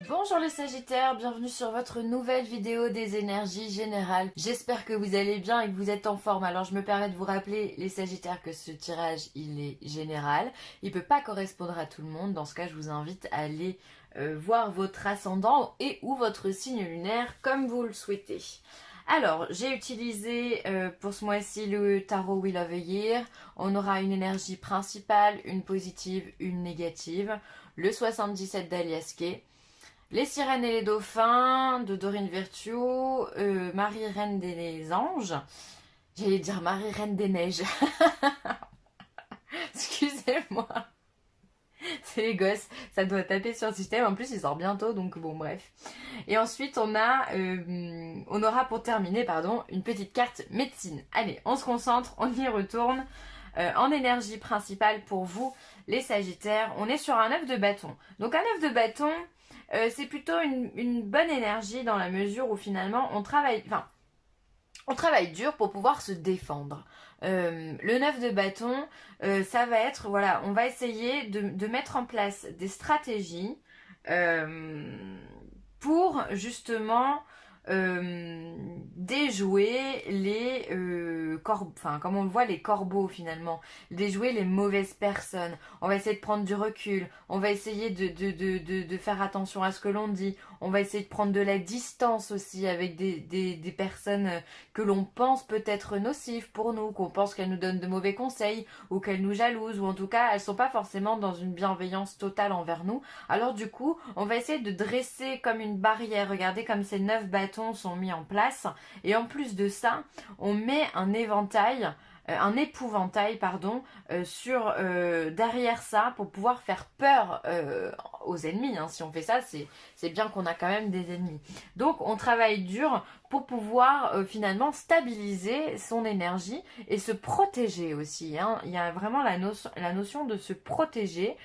Bonjour les Sagittaires, bienvenue sur votre nouvelle vidéo des énergies générales. J'espère que vous allez bien et que vous êtes en forme. Alors je me permets de vous rappeler les Sagittaires que ce tirage il est général. Il ne peut pas correspondre à tout le monde. Dans ce cas je vous invite à aller voir votre ascendant et ou votre signe lunaire comme vous le souhaitez. Alors, j'ai utilisé pour ce mois-ci le tarot Wheel of the Year. On aura une énergie principale, une positive, une négative. Le 77 d'Alias Kay. Les sirènes et les dauphins de Dorine Virtue, Marie Reine des Anges, j'allais dire Marie Reine des Neiges, excusez-moi, c'est les gosses, ça doit taper sur le système, en plus il sort bientôt donc bon bref. Et ensuite on aura pour terminer une petite carte médecine. Allez, on se concentre, on y retourne. En énergie principale pour vous, les Sagittaires, on est sur un œuf de bâton. Donc un œuf de bâton, c'est plutôt une bonne énergie dans la mesure où finalement on travaille dur pour pouvoir se défendre. Le 9 de bâton, ça va être, voilà, on va essayer de mettre en place des stratégies pour justement déjouer les comme on le voit, les corbeaux finalement, déjouer les mauvaises personnes. On va essayer de prendre du recul, on va essayer de faire attention à ce que l'on dit, on va essayer de prendre de la distance aussi avec des personnes que l'on pense peut-être nocives pour nous, qu'on pense qu'elles nous donnent de mauvais conseils ou qu'elles nous jalousent, ou en tout cas elles sont pas forcément dans une bienveillance totale envers nous. Alors du coup, on va essayer de dresser comme une barrière. Regardez comme ces 9 bâtons sont mis en place. Et en plus de ça, on met un épouvantail, sur derrière ça pour pouvoir faire peur aux ennemis. Hein. Si on fait ça, c'est bien qu'on a quand même des ennemis. Donc on travaille dur pour pouvoir finalement stabiliser son énergie et se protéger aussi. Hein. Il y a vraiment la notion de se protéger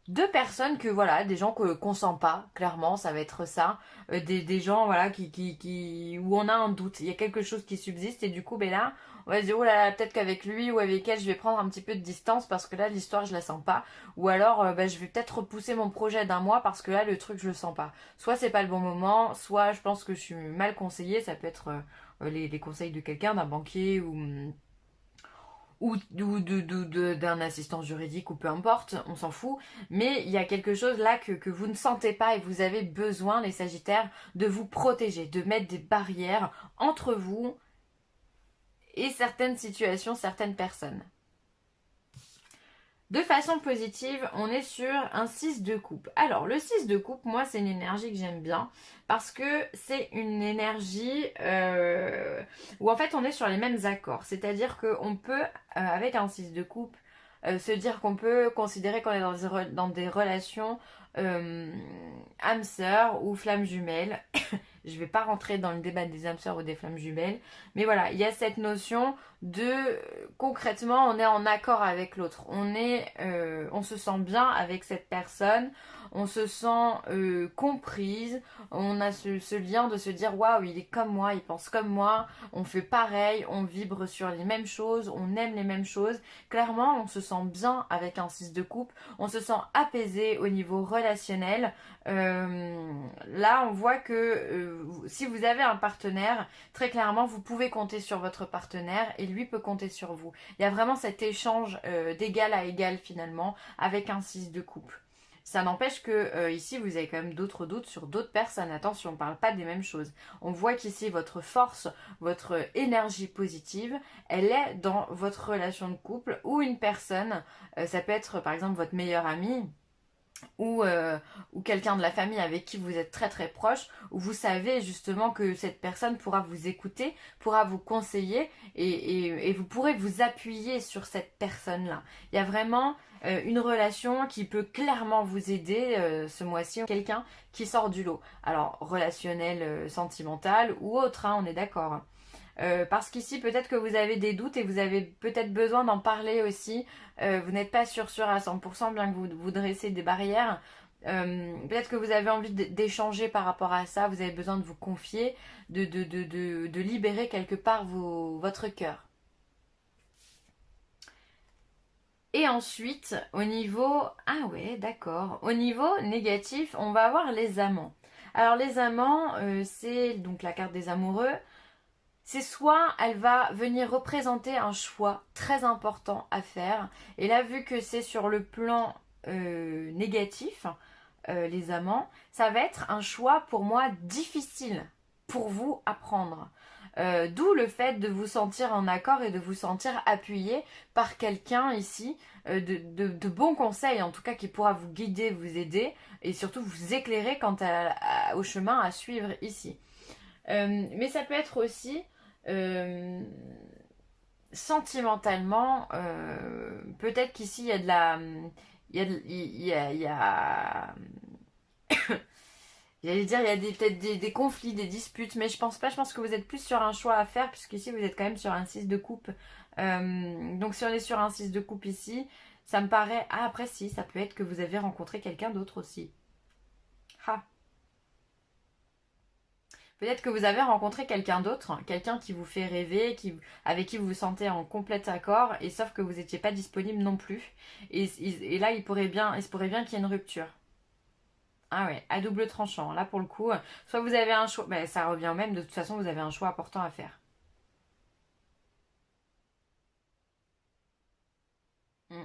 de personnes que voilà, des gens qu'on sent pas, clairement, ça va être ça, des gens voilà où on a un doute, il y a quelque chose qui subsiste et du coup ben là, on va se dire oh là là, peut-être qu'avec lui ou avec elle, je vais prendre un petit peu de distance parce que là l'histoire je la sens pas, ou alors je vais peut-être repousser mon projet d'un mois parce que là le truc je le sens pas. Soit c'est pas le bon moment, soit je pense que je suis mal conseillée, ça peut être les conseils de quelqu'un, d'un banquier ou d'un assistant juridique ou peu importe, on s'en fout. Mais il y a quelque chose là que vous ne sentez pas et vous avez besoin, les Sagittaires, de vous protéger, de mettre des barrières entre vous et certaines situations, certaines personnes. De façon positive, on est sur un 6 de coupe. Alors, le 6 de coupe, moi, c'est une énergie que j'aime bien parce que c'est une énergie où en fait on est sur les mêmes accords. C'est-à-dire qu'on peut, avec un 6 de coupe, se dire qu'on peut considérer qu'on est dans des relations âme sœur ou flamme jumelle. Je vais pas rentrer dans le débat des âmes sœurs ou des flammes jumelles, mais voilà, il y a cette notion de concrètement, on est en accord avec l'autre, on se sent bien avec cette personne, on se sent comprise, on a ce lien de se dire waouh, il est comme moi, il pense comme moi, on fait pareil, on vibre sur les mêmes choses, on aime les mêmes choses. Clairement, on se sent bien avec un 6 de coupe, on se sent apaisé au niveau relationnel. Là, on voit que si vous avez un partenaire, très clairement, vous pouvez compter sur votre partenaire et lui peut compter sur vous. Il y a vraiment cet échange d'égal à égal finalement avec un 6 de couple. Ça n'empêche que ici, vous avez quand même d'autres doutes sur d'autres personnes. Attention, on ne parle pas des mêmes choses. On voit qu'ici, votre force, votre énergie positive, elle est dans votre relation de couple ou une personne. Ça peut être par exemple votre meilleur ami ou quelqu'un de la famille avec qui vous êtes très très proche, où vous savez justement que cette personne pourra vous écouter, pourra vous conseiller et vous pourrez vous appuyer sur cette personne-là. Il y a vraiment une relation qui peut clairement vous aider ce mois-ci, quelqu'un qui sort du lot. Alors relationnel, sentimental ou autre, hein, on est d'accord. Hein. Parce qu'ici, peut-être que vous avez des doutes et vous avez peut-être besoin d'en parler aussi. Vous n'êtes pas sûr à 100%, bien que vous dressez des barrières. Peut-être que vous avez envie d'échanger par rapport à ça. Vous avez besoin de vous confier, de libérer quelque part votre cœur. Et ensuite, au niveau... Ah ouais, d'accord. Au niveau négatif, on va avoir les amants. Alors les amants, c'est donc la carte des amoureux. C'est soit elle va venir représenter un choix très important à faire. Et là, vu que c'est sur le plan négatif, les amants, ça va être un choix pour moi difficile pour vous à prendre. D'où le fait de vous sentir en accord et de vous sentir appuyé par quelqu'un ici, de bons conseils en tout cas qui pourra vous guider, vous aider et surtout vous éclairer quant au chemin à suivre ici. Mais ça peut être aussi euh, sentimentalement, peut-être qu'ici il y a de la... il y a J'allais dire, il y a peut-être des conflits, des disputes, mais je pense pas. Je pense que vous êtes plus sur un choix à faire, puisqu'ici vous êtes quand même sur un 6 de coupe. Donc si on est sur un 6 de coupe ici, ça me paraît... Ah, après si, ça peut être que vous avez rencontré quelqu'un d'autre aussi. Ah, peut-être que vous avez rencontré quelqu'un d'autre, quelqu'un qui vous fait rêver, avec qui vous vous sentez en complet accord, et sauf que vous n'étiez pas disponible non plus. Et là, il se pourrait bien qu'il y ait une rupture. Ah ouais, à double tranchant. Là, pour le coup, soit vous avez un choix, ben, ça revient au même, de toute façon, vous avez un choix important à faire. Mm.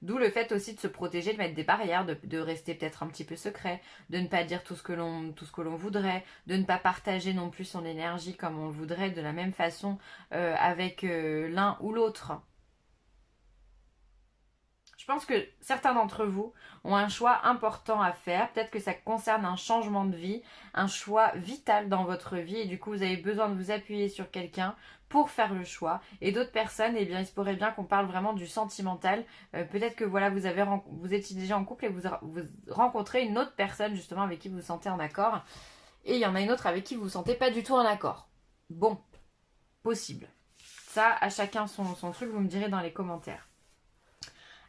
D'où le fait aussi de se protéger, de mettre des barrières, de rester peut-être un petit peu secret, de ne pas dire tout ce que l'on voudrait, de ne pas partager non plus son énergie comme on le voudrait de la même façon avec l'un ou l'autre. Je pense que certains d'entre vous ont un choix important à faire. Peut-être que ça concerne un changement de vie, un choix vital dans votre vie. Et du coup, vous avez besoin de vous appuyer sur quelqu'un pour faire le choix. Et d'autres personnes, eh bien, il se pourrait bien qu'on parle vraiment du sentimental. Peut-être que voilà, vous étiez déjà en couple et vous rencontrez une autre personne justement avec qui vous vous sentez en accord. Et il y en a une autre avec qui vous vous sentez pas du tout en accord. Bon, possible. Ça, à chacun son truc, vous me direz dans les commentaires.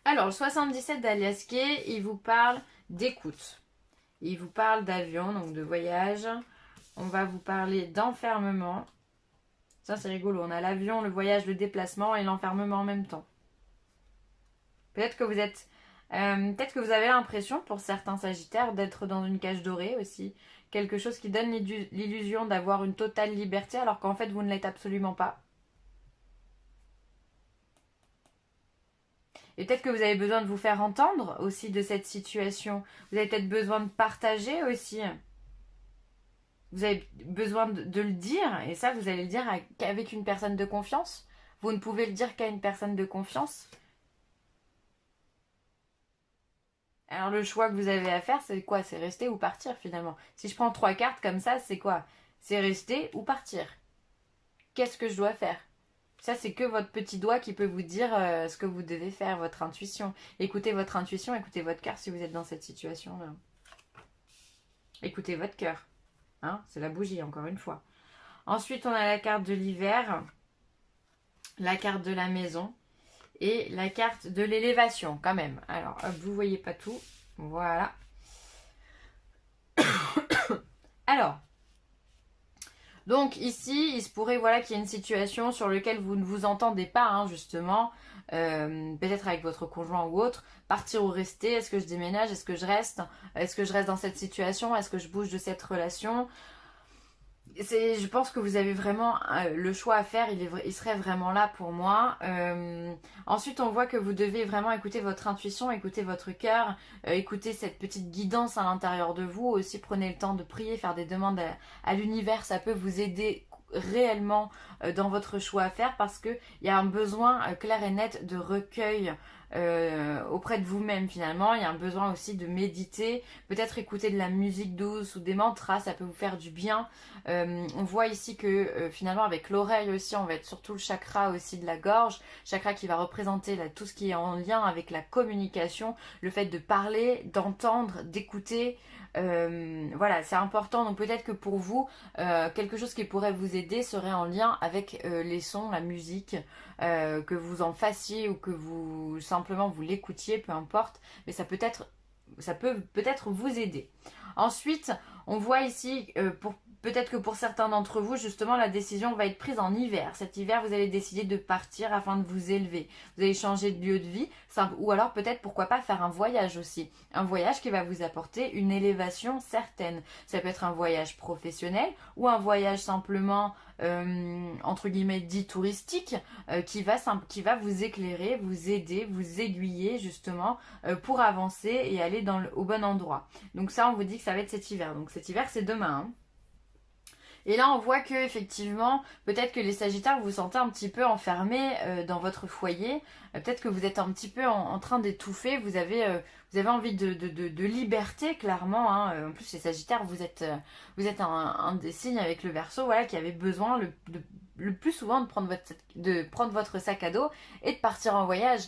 Alors, le 77 d'Alias Kay, il vous parle d'écoute. Il vous parle d'avion, donc de voyage. On va vous parler d'enfermement. Ça, c'est rigolo. On a l'avion, le voyage, le déplacement et l'enfermement en même temps. Peut-être que vous êtes... peut-être que vous avez l'impression, pour certains sagittaires, d'être dans une cage dorée aussi. Quelque chose qui donne l'illusion d'avoir une totale liberté, alors qu'en fait, vous ne l'êtes absolument pas. Et peut-être que vous avez besoin de vous faire entendre aussi de cette situation. Vous avez peut-être besoin de partager aussi. Vous avez besoin de le dire. Et ça, vous allez le dire qu'avec une personne de confiance. Vous ne pouvez le dire qu'à une personne de confiance. Alors le choix que vous avez à faire, c'est quoi? C'est rester ou partir finalement. Si je prends trois cartes comme ça, c'est quoi? C'est rester ou partir. Qu'est-ce que je dois faire? Ça, c'est que votre petit doigt qui peut vous dire ce que vous devez faire, votre intuition. Écoutez votre intuition, écoutez votre cœur si vous êtes dans cette situation-là. Écoutez votre cœur. Hein, c'est la bougie, encore une fois. Ensuite, on a la carte de l'hiver, la carte de la maison et la carte de l'élévation, quand même. Alors, hop, vous voyez pas tout. Voilà. Alors, donc ici, il se pourrait voilà, qu'il y ait une situation sur laquelle vous ne vous entendez pas, hein, justement, peut-être avec votre conjoint ou autre, partir ou rester, est-ce que je déménage, est-ce que je reste, dans cette situation, est-ce que je bouge de cette relation. Je pense que vous avez vraiment le choix à faire, il serait vraiment là pour moi. Ensuite, on voit que vous devez vraiment écouter votre intuition, écouter votre cœur, écouter cette petite guidance à l'intérieur de vous. Aussi, prenez le temps de prier, faire des demandes à l'univers, ça peut vous aider réellement dans votre choix à faire parce qu'il y a un besoin clair et net de recueil auprès de vous-même finalement. Il y a un besoin aussi de méditer, peut-être écouter de la musique douce ou des mantras, ça peut vous faire du bien. On voit ici que finalement avec l'oreille aussi, on va être surtout le chakra aussi de la gorge, chakra qui va représenter là, tout ce qui est en lien avec la communication, le fait de parler, d'entendre, d'écouter. Voilà, c'est important. Donc peut-être que pour vous, quelque chose qui pourrait vous aider serait en lien avec les sons, la musique, que vous en fassiez ou que vous simplement vous l'écoutiez, peu importe. Mais ça peut peut-être vous aider. Ensuite, on voit ici, Peut-être que pour certains d'entre vous, justement, la décision va être prise en hiver. Cet hiver, vous allez décider de partir afin de vous élever. Vous allez changer de lieu de vie, ou alors peut-être, pourquoi pas, faire un voyage aussi. Un voyage qui va vous apporter une élévation certaine. Ça peut être un voyage professionnel ou un voyage simplement, entre guillemets, dit touristique, qui va vous éclairer, vous aider, vous aiguiller, justement, pour avancer et aller au bon endroit. Donc ça, on vous dit que ça va être cet hiver. Donc cet hiver, c'est demain, hein. Et là, on voit que effectivement, peut-être que les Sagittaires, vous vous sentez un petit peu enfermés dans votre foyer. Peut-être que vous êtes un petit peu en train d'étouffer. Vous avez envie de liberté, clairement, hein. En plus, les Sagittaires, vous êtes un des signes avec le Verseau, voilà, qui avait besoin le plus souvent de prendre votre sac à dos et de partir en voyage,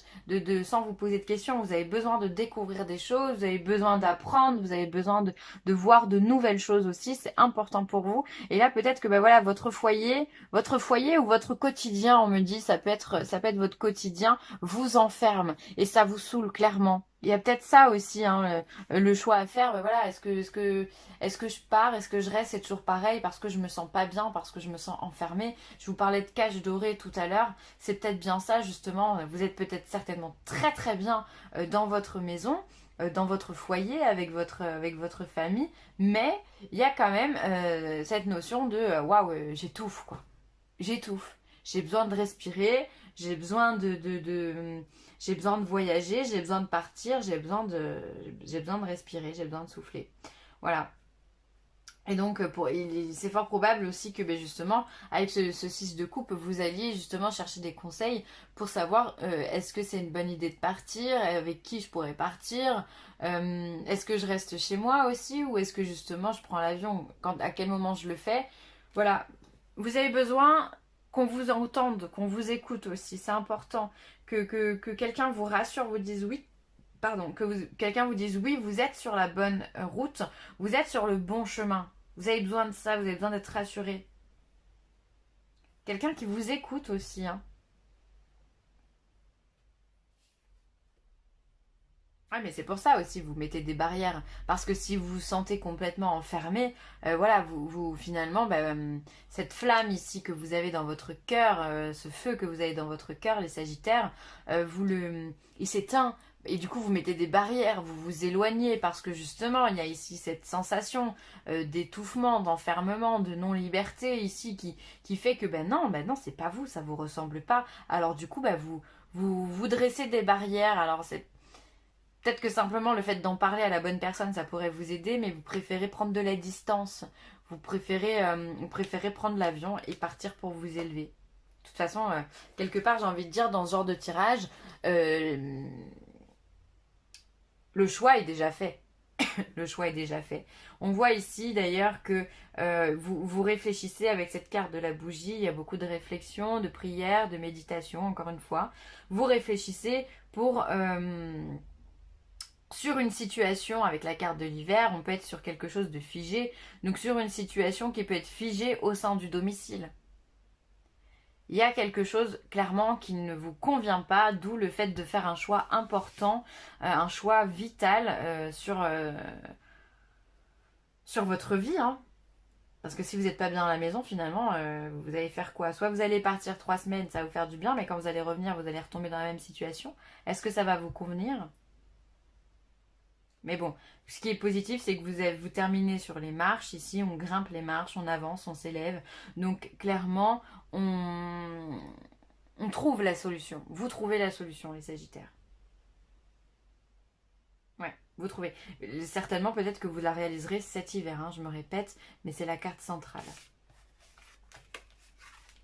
sans vous poser de questions. Vous avez besoin de découvrir des choses, vous avez besoin d'apprendre, vous avez besoin de voir de nouvelles choses aussi. C'est important pour vous. Et là, peut-être que voilà, votre foyer ou votre quotidien, on me dit, ça peut être votre quotidien, vous enferme et ça vous saoule clairement. Il y a peut-être ça aussi, hein, le choix à faire. Voilà, est-ce que je pars, est-ce que je reste, c'est toujours pareil parce que je me sens pas bien, parce que je me sens enfermée. Je vous parlais de cage dorée tout à l'heure, c'est peut-être bien ça justement. Vous êtes peut-être certainement très très bien dans votre maison, dans votre foyer avec votre famille, mais il y a quand même cette notion de waouh, j'étouffe quoi, j'étouffe. J'ai besoin de respirer, j'ai besoin j'ai besoin de voyager, j'ai besoin de partir, j'ai besoin de respirer, j'ai besoin de souffler. Voilà. Et donc, c'est fort probable aussi que justement, avec ce 6 de coupe, vous alliez justement chercher des conseils pour savoir est-ce que c'est une bonne idée de partir, avec qui je pourrais partir, est-ce que je reste chez moi aussi, ou est-ce que justement je prends l'avion, à quel moment je le fais. Voilà, vous avez besoin qu'on vous entende, qu'on vous écoute aussi, c'est important, que quelqu'un vous rassure, vous dise oui. Pardon, quelqu'un vous dise oui, vous êtes sur la bonne route, vous êtes sur le bon chemin. Vous avez besoin de ça, vous avez besoin d'être rassuré. Quelqu'un qui vous écoute aussi, hein. Ah mais c'est pour ça aussi vous mettez des barrières. Parce que si vous vous sentez complètement enfermé, voilà, vous finalement, cette flamme ici que vous avez dans votre cœur, ce feu que vous avez dans votre cœur, les Sagittaires, il s'éteint. Et du coup, vous mettez des barrières, vous vous éloignez parce que justement, il y a ici cette sensation d'étouffement, d'enfermement, de non-liberté ici qui fait que non, c'est pas vous, ça vous ressemble pas. Alors du coup, vous dressez des barrières. Alors c'est peut-être que simplement le fait d'en parler à la bonne personne, ça pourrait vous aider, mais vous préférez prendre de la distance. Vous préférez prendre l'avion et partir pour vous élever. De toute façon, quelque part, j'ai envie de dire, dans ce genre de tirage, le choix est déjà fait. Le choix est déjà fait. On voit ici d'ailleurs que vous réfléchissez avec cette carte de la bougie. Il y a beaucoup de réflexion, de prière, de méditation, encore une fois. Vous réfléchissez sur une situation avec la carte de l'hiver. On peut être sur quelque chose de figé. Donc sur une situation qui peut être figée au sein du domicile. Il y a quelque chose clairement qui ne vous convient pas, d'où le fait de faire un choix important, un choix vital sur votre vie, hein. Parce que si vous n'êtes pas bien à la maison, finalement, vous allez faire quoi? Soit vous allez partir 3 semaines, ça va vous faire du bien, mais quand vous allez revenir, vous allez retomber dans la même situation. Est-ce que ça va vous convenir? Mais bon, ce qui est positif, c'est que vous terminez sur les marches. Ici, on grimpe les marches, on avance, on s'élève. Donc, clairement, on trouve la solution. Vous trouvez la solution, les Sagittaires. Ouais, vous trouvez. Certainement, peut-être que vous la réaliserez cet hiver, hein, je me répète, mais c'est la carte centrale.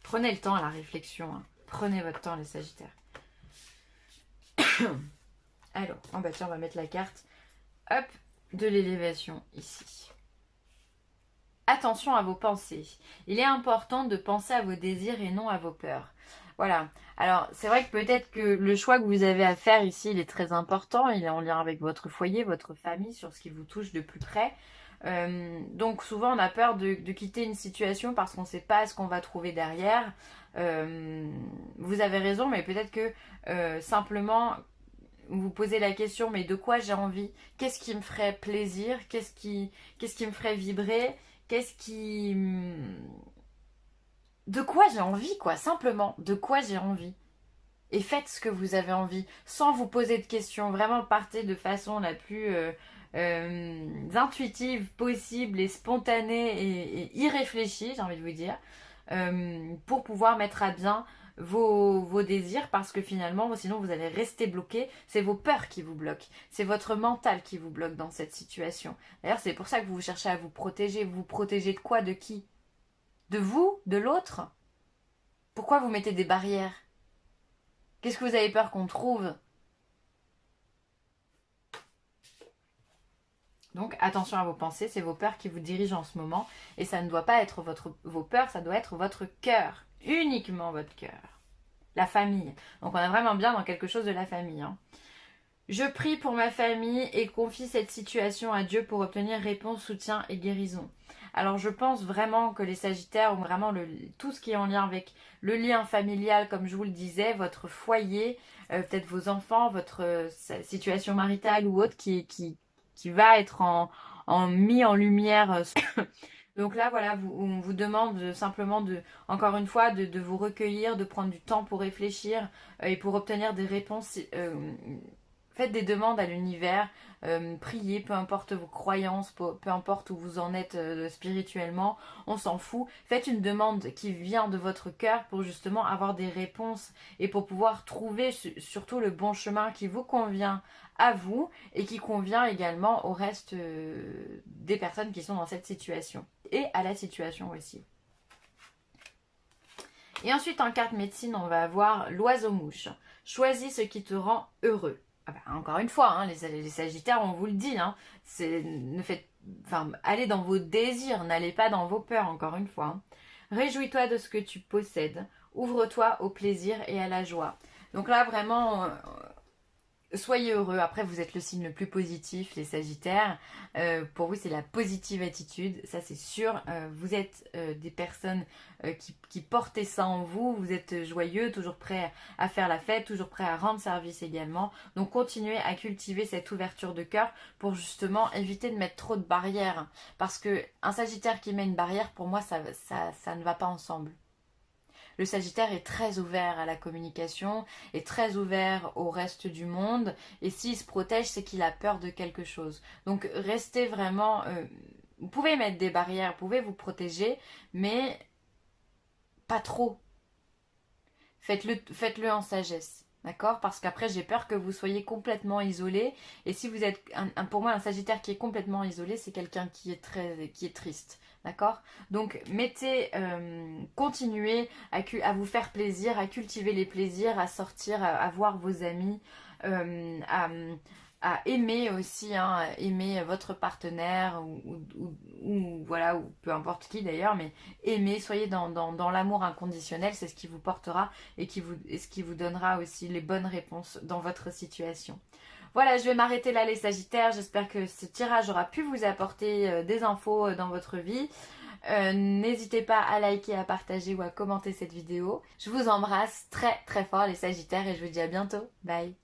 Prenez le temps à la réflexion, hein. Prenez votre temps, les Sagittaires. Alors, tiens, on va mettre la carte, hop, de l'élévation ici. Attention à vos pensées. Il est important de penser à vos désirs et non à vos peurs. Voilà. Alors, c'est vrai que peut-être que le choix que vous avez à faire ici, il est très important. Il est en lien avec votre foyer, votre famille, sur ce qui vous touche de plus près. Donc, souvent, on a peur de quitter une situation parce qu'on ne sait pas ce qu'on va trouver derrière. Vous avez raison, mais peut-être que simplement, vous posez la question, mais de quoi j'ai envie? Qu'est-ce qui me ferait plaisir? Qu'est-ce qui me ferait vibrer? Qu'est-ce qui... De quoi j'ai envie, quoi, simplement. De quoi j'ai envie. Et faites ce que vous avez envie, sans vous poser de questions. Vraiment, partez de façon la plus intuitive possible et spontanée et irréfléchie, j'ai envie de vous dire, pour pouvoir mettre à bien vos désirs, parce que finalement, sinon vous allez rester bloqué. C'est vos peurs qui vous bloquent. C'est votre mental qui vous bloque dans cette situation. D'ailleurs, c'est pour ça que vous cherchez à vous protéger. Vous vous protégez de quoi? De qui? De vous? De l'autre? Pourquoi vous mettez des barrières? Qu'est-ce que vous avez peur qu'on trouve? Donc attention à vos pensées, c'est vos peurs qui vous dirigent en ce moment. Et ça ne doit pas être vos peurs, ça doit être votre cœur. Uniquement votre cœur. La famille. Donc on est vraiment bien dans quelque chose de la famille. Hein. Je prie pour ma famille et confie cette situation à Dieu pour obtenir réponse, soutien et guérison. Alors je pense vraiment que les Sagittaires ont vraiment tout ce qui est en lien avec le lien familial, comme je vous le disais, votre foyer, peut-être vos enfants, votre situation maritale ou autre qui va être mis en lumière. Donc là, voilà, on vous demande simplement encore une fois, de vous recueillir, de prendre du temps pour réfléchir et pour obtenir des réponses. Faites des demandes à l'univers, priez, peu importe vos croyances, peu importe où vous en êtes spirituellement, on s'en fout. Faites une demande qui vient de votre cœur pour justement avoir des réponses et pour pouvoir trouver surtout le bon chemin qui vous convient à vous et qui convient également au reste des personnes qui sont dans cette situation et à la situation aussi. Et ensuite en carte médecine, on va avoir l'oiseau-mouche. Choisis ce qui te rend heureux. Ah bah, encore une fois, hein, les Sagittaires, on vous le dit, hein, allez dans vos désirs, n'allez pas dans vos peurs, encore une fois. Hein. Réjouis-toi de ce que tu possèdes, ouvre-toi au plaisir et à la joie. Donc là, vraiment, soyez heureux. Après, vous êtes le signe le plus positif, les Sagittaires. Pour vous, c'est la positive attitude. Ça, c'est sûr. Vous êtes des personnes qui portez ça en vous. Vous êtes joyeux, toujours prêt à faire la fête, toujours prêt à rendre service également. Donc, continuez à cultiver cette ouverture de cœur pour justement éviter de mettre trop de barrières. Parce que un Sagittaire qui met une barrière, pour moi, ça ne va pas ensemble. Le Sagittaire est très ouvert à la communication, est très ouvert au reste du monde. Et s'il se protège, c'est qu'il a peur de quelque chose. Donc restez vraiment... vous pouvez mettre des barrières, vous pouvez vous protéger, mais pas trop. Faites-le en sagesse. D'accord? Parce qu'après, j'ai peur que vous soyez complètement isolé. Et si vous êtes, pour moi, un Sagittaire qui est complètement isolé, c'est quelqu'un qui est triste. D'accord? Donc, continuez à vous faire plaisir, à cultiver les plaisirs, à sortir, à voir vos amis, à aimer aussi, hein, aimer votre partenaire ou voilà, ou peu importe qui d'ailleurs, mais aimer, soyez dans l'amour inconditionnel, c'est ce qui vous portera et ce qui vous donnera aussi les bonnes réponses dans votre situation. Voilà, je vais m'arrêter là les Sagittaires. J'espère que ce tirage aura pu vous apporter des infos dans votre vie. N'hésitez pas à liker, à partager ou à commenter cette vidéo. Je vous embrasse très très fort les Sagittaires et je vous dis à bientôt. Bye.